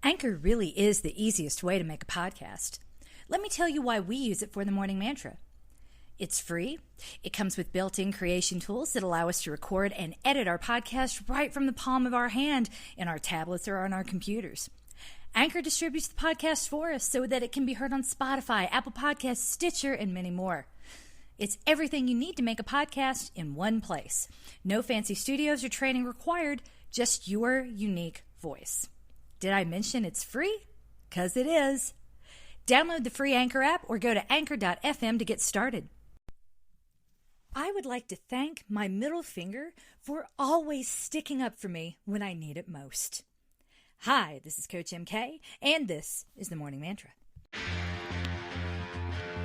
Anchor really is the easiest way to make a podcast. Let me tell you why we use it for the morning mantra. It's free. It comes with built-in creation tools that allow us to record and edit our podcast right from the palm of our hand in our tablets or on our computers. Anchor distributes the podcast for us so that it can be heard on Spotify, Apple Podcasts, Stitcher, and many more. It's everything you need to make a podcast in one place. No fancy studios or training required, just your unique voice. Did I mention it's free? 'Cause it is. Download the free Anchor app or go to anchor.fm to get started. I would like to thank my middle finger for always sticking up for me when I need it most. Hi, this is Coach MK, and this is the Morning Mantra.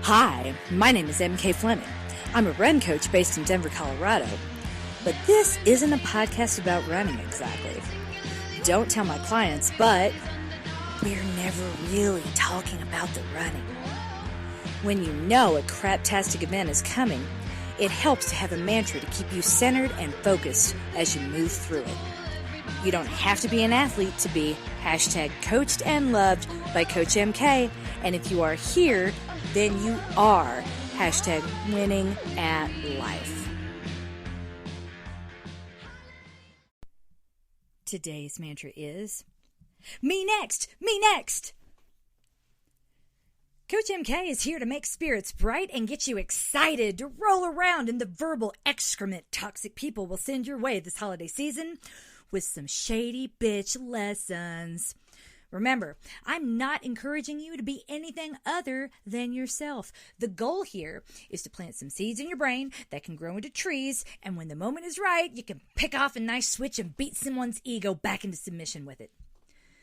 Hi, my name is MK Fleming. I'm a run coach based in Denver, Colorado. But this isn't a podcast about running exactly. Don't tell my clients, but we're never really talking about the running. When you know a craptastic event is coming, it helps to have a mantra to keep you centered and focused as you move through it. You don't have to be an athlete to be #coached and loved by Coach MK. And if you are here, then you are #winning at life. Today's mantra is, me next, me next. Coach MK is here to make spirits bright and get you excited to roll around in the verbal excrement toxic people will send your way this holiday season with some shady bitch lessons. Remember, I'm not encouraging you to be anything other than yourself. The goal here is to plant some seeds in your brain that can grow into trees, and when the moment is right, you can pick off a nice switch and beat someone's ego back into submission with it.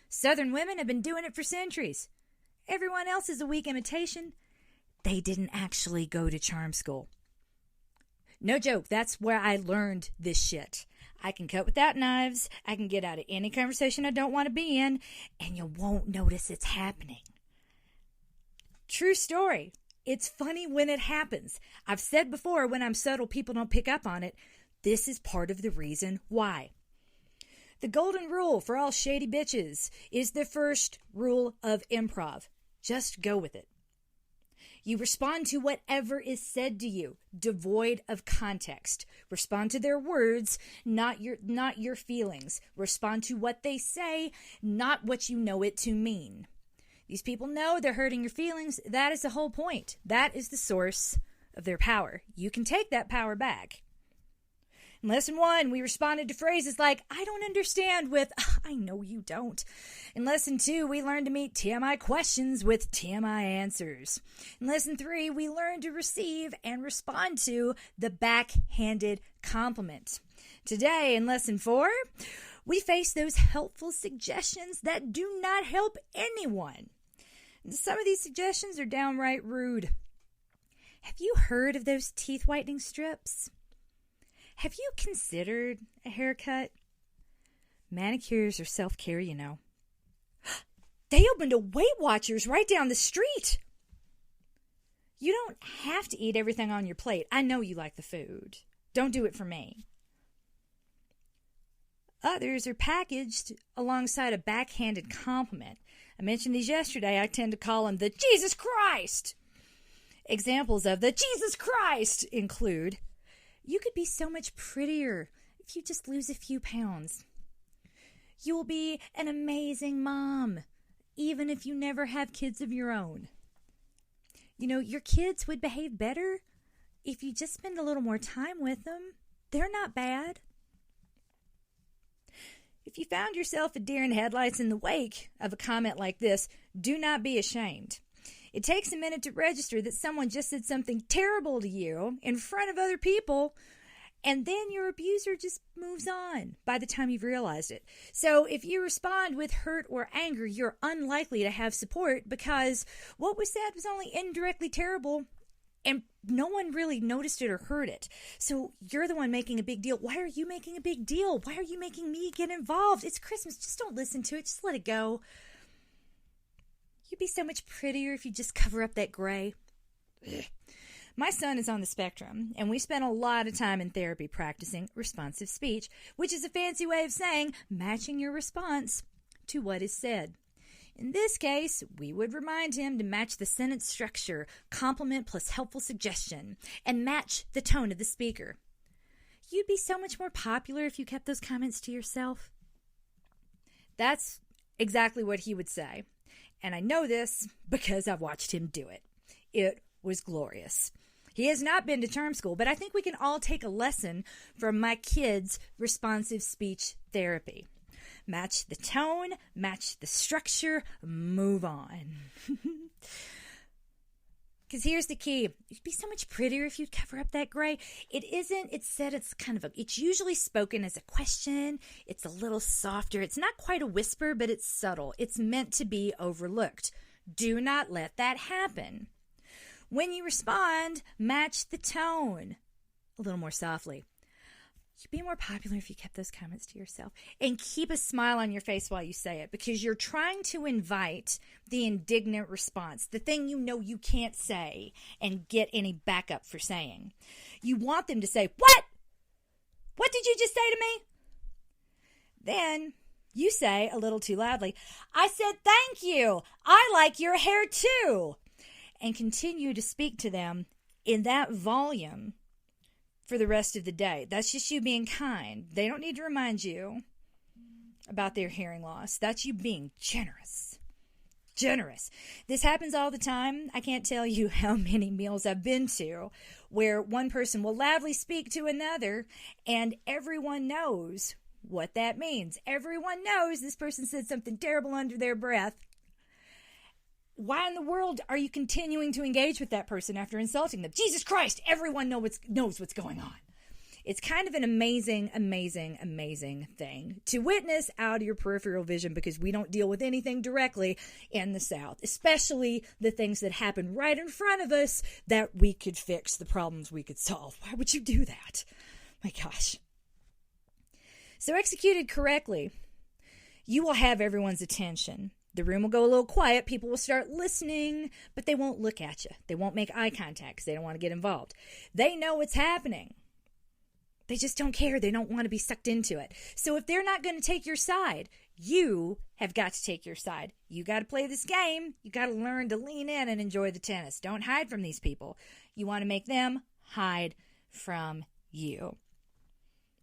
Southern women have been doing it for centuries. Everyone else is a weak imitation. They didn't actually go to charm school. No joke, that's where I learned this shit. I can cut without knives, I can get out of any conversation I don't want to be in, and you won't notice it's happening. True story. It's funny when it happens. I've said before, when I'm subtle, people don't pick up on it. This is part of the reason why. The golden rule for all shady bitches is the first rule of improv. Just go with it. You respond to whatever is said to you, devoid of context. Respond to their words, not your feelings. Respond to what they say, not what you know it to mean. These people know they're hurting your feelings. That is the whole point. That is the source of their power. You can take that power back. In lesson 1, we responded to phrases like, I don't understand with, I know you don't. In lesson 2, we learned to meet TMI questions with TMI answers. In lesson 3, we learned to receive and respond to the backhanded compliment. Today, in lesson 4, we face those helpful suggestions that do not help anyone. Some of these suggestions are downright rude. Have you heard of those teeth whitening strips? Have you considered a haircut? Manicures are self-care, you know. They opened a Weight Watchers right down the street. You don't have to eat everything on your plate. I know you like the food. Don't do it for me. Others are packaged alongside a backhanded compliment. I mentioned these yesterday. I tend to call them the Jesus Christ. Examples of the Jesus Christ include, you could be so much prettier if you just lose a few pounds. You will be an amazing mom, even if you never have kids of your own. You know, your kids would behave better if you just spend a little more time with them. They're not bad. If you found yourself a deer in headlights in the wake of a comment like this, do not be ashamed. It takes a minute to register that someone just said something terrible to you in front of other people, and then your abuser just moves on by the time you've realized it. So if you respond with hurt or anger, you're unlikely to have support because what was said was only indirectly terrible and no one really noticed it or heard it. So you're the one making a big deal. Why are you making a big deal? Why are you making me get involved? It's Christmas. Just don't listen to it. Just let it go. You'd be so much prettier if you just cover up that gray. Ugh. My son is on the spectrum, and we spent a lot of time in therapy practicing responsive speech, which is a fancy way of saying matching your response to what is said. In this case, we would remind him to match the sentence structure, compliment plus helpful suggestion, and match the tone of the speaker. You'd be so much more popular if you kept those comments to yourself. That's exactly what he would say. And I know this because I've watched him do it. It was glorious. He has not been to term school, but I think we can all take a lesson from my kids' responsive speech therapy. Match the tone, match the structure, move on. Because here's the key. It'd be so much prettier if you'd cover up that gray. It isn't. It's said it's kind of it's usually spoken as a question. It's a little softer. It's not quite a whisper, but it's subtle. It's meant to be overlooked. Do not let that happen. When you respond, match the tone a little more softly. You'd be more popular if you kept those comments to yourself. And keep a smile on your face while you say it, because you're trying to invite the indignant response, the thing you know you can't say and get any backup for saying. You want them to say, "What? What did you just say to me?" Then you say a little too loudly, "I said thank you. I like your hair too." And continue to speak to them in that volume for the rest of the day. That's just you being kind. They don't need to remind you about their hearing loss. That's you being generous. Generous. This happens all the time. I can't tell you how many meals I've been to where one person will loudly speak to another and everyone knows what that means. Everyone knows this person said something terrible under their breath. Why in the world are you continuing to engage with that person after insulting them? Jesus Christ, everyone knows what's going on. It's kind of an amazing, amazing, amazing thing to witness out of your peripheral vision, because we don't deal with anything directly in the South, especially the things that happen right in front of us that we could fix, the problems we could solve. Why would you do that? My gosh. So executed correctly, you will have everyone's attention. The room will go a little quiet. People will start listening, but they won't look at you. They won't make eye contact because they don't want to get involved. They know what's happening. They just don't care. They don't want to be sucked into it. So if they're not going to take your side, you have got to take your side. You got to play this game. You got to learn to lean in and enjoy the tennis. Don't hide from these people. You want to make them hide from you.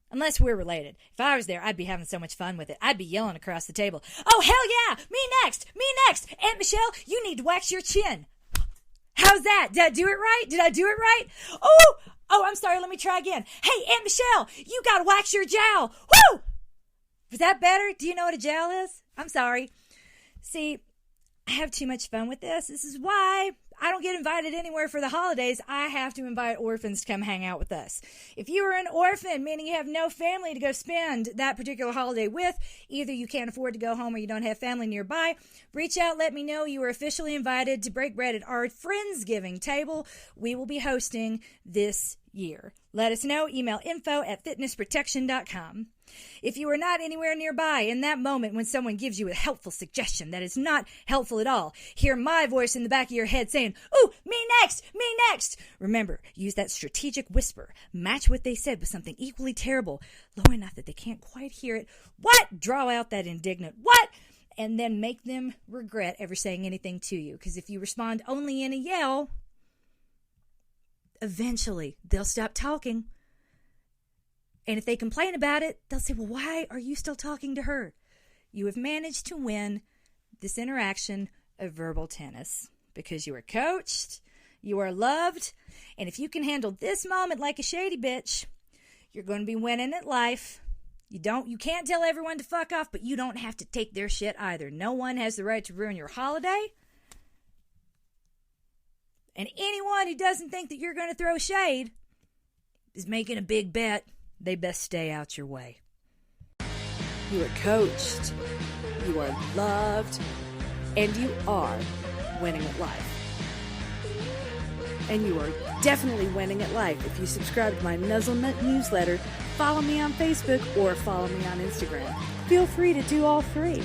Unless we're related. If I was there, I'd be having so much fun with it. I'd be yelling across the table, "Oh, hell yeah! Me next! Me next! Aunt Michelle, you need to wax your chin." How's that? Did I do it right? Did I do it right? Oh, I'm sorry. Let me try again. "Hey, Aunt Michelle, you got to wax your jowl." Woo! Was that better? Do you know what a jowl is? I'm sorry. See, I have too much fun with this. This is why I don't get invited anywhere for the holidays. I have to invite orphans to come hang out with us. If you are an orphan, meaning you have no family to go spend that particular holiday with, either you can't afford to go home or you don't have family nearby, reach out, let me know you are officially invited to break bread at our Friendsgiving table we will be hosting this year. Let us know. Email info@fitnessprotection.com. If you are not anywhere nearby in that moment when someone gives you a helpful suggestion that is not helpful at all, hear my voice in the back of your head saying, "Ooh, me next, me next." Remember, use that strategic whisper. Match what they said with something equally terrible, low enough that they can't quite hear it. What? Draw out that indignant what? And then make them regret ever saying anything to you. Because if you respond only in a yell, eventually they'll stop talking. And if they complain about it, they'll say, "Well, why are you still talking to her?" You have managed to win this interaction of verbal tennis because you are coached, you are loved, and if you can handle this moment like a shady bitch, you're going to be winning at life. You can't tell everyone to fuck off, but you don't have to take their shit either. No one has the right to ruin your holiday. And anyone who doesn't think that you're going to throw shade is making a big bet. They best stay out your way. You are coached, you are loved, and you are winning at life. And you are definitely winning at life if you subscribe to my Nuzzlenut newsletter, follow me on Facebook, or follow me on Instagram. Feel free to do all three.